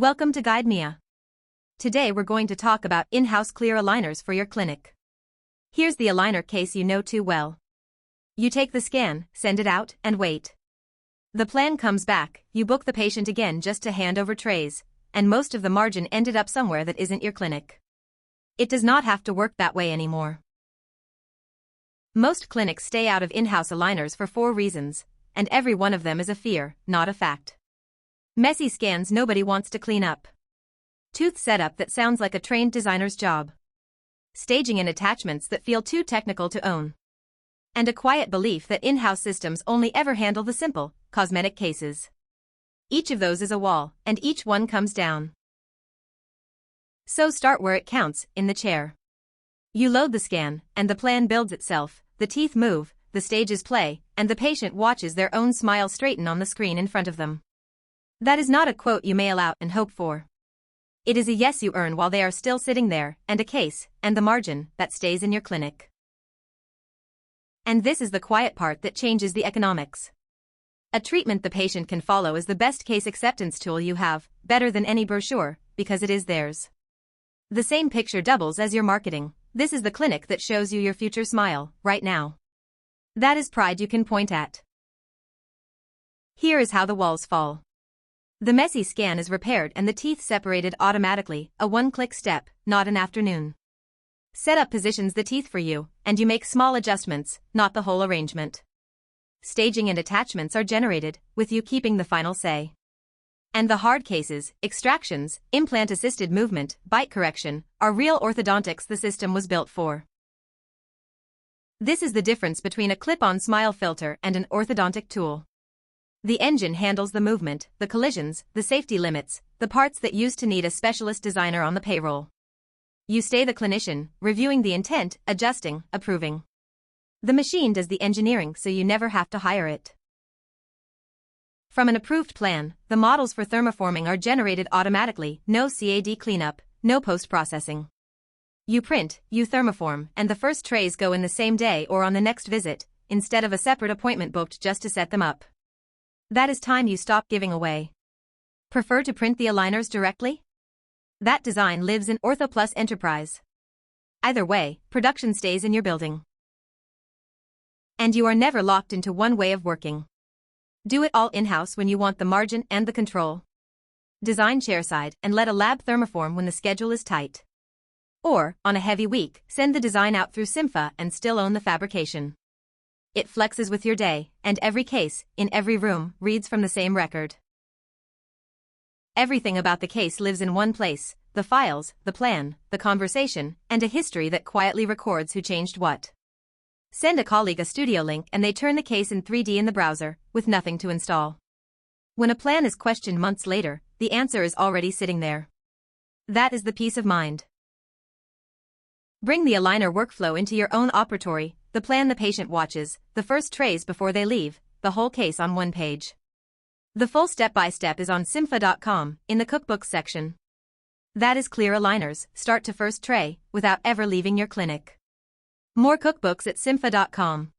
Welcome to Guide Mia. Today we're going to talk about in-house clear aligners for your clinic. Here's the aligner case you know too well. You take the scan, send it out, and wait. The plan comes back, you book the patient again just to hand over trays, and most of the margin ended up somewhere that isn't your clinic. It does not have to work that way anymore. Most clinics stay out of in-house aligners for 4 reasons, and every one of them is a fear, not a fact. Messy scans nobody wants to clean up. Tooth setup that sounds like a trained designer's job. Staging and attachments that feel too technical to own. And a quiet belief that in-house systems only ever handle the simple, cosmetic cases. Each of those is a wall, and each one comes down. So start where it counts, in the chair. You load the scan, and the plan builds itself, the teeth move, the stages play, and the patient watches their own smile straighten on the screen in front of them. That is not a quote you mail out and hope for. It is a yes you earn while they are still sitting there, and a case, and the margin, that stays in your clinic. And this is the quiet part that changes the economics. A treatment the patient can follow is the best case acceptance tool you have, better than any brochure, because it is theirs. The same picture doubles as your marketing. This is the clinic that shows you your future smile, right now. That is pride you can point at. Here is how the walls fall. The messy scan is repaired and the teeth separated automatically, a one-click step, not an afternoon. Setup positions the teeth for you, and you make small adjustments, not the whole arrangement. Staging and attachments are generated, with you keeping the final say. And the hard cases, extractions, implant-assisted movement, bite correction, are real orthodontics the system was built for. This is the difference between a clip-on smile filter and an orthodontic tool. The engine handles the movement, the collisions, the safety limits, the parts that used to need a specialist designer on the payroll. You stay the clinician, reviewing the intent, adjusting, approving. The machine does the engineering so you never have to hire it. From an approved plan, the models for thermoforming are generated automatically, no CAD cleanup, no post-processing. You print, you thermoform, and the first trays go in the same day or on the next visit, instead of a separate appointment booked just to set them up. That is time you stop giving away. Prefer to print the aligners directly? That design lives in OrthoPlus Enterprise. Either way, production stays in your building. And you are never locked into one way of working. Do it all in-house when you want the margin and the control. Design chairside and let a lab thermoform when the schedule is tight. Or, on a heavy week, send the design out through cympha and still own the fabrication. It flexes with your day, and every case, in every room, reads from the same record. Everything about the case lives in one place, the files, the plan, the conversation, and a history that quietly records who changed what. Send a colleague a studio link and they turn the case in 3D in the browser, with nothing to install. When a plan is questioned months later, the answer is already sitting there. That is the peace of mind. Bring the aligner workflow into your own operatory, the plan the patient watches, the first trays before they leave, the whole case on one page. The full step-by-step is on cympha.com, in the cookbook section. That is clear aligners, start to first tray, without ever leaving your clinic. More cookbooks at cympha.com.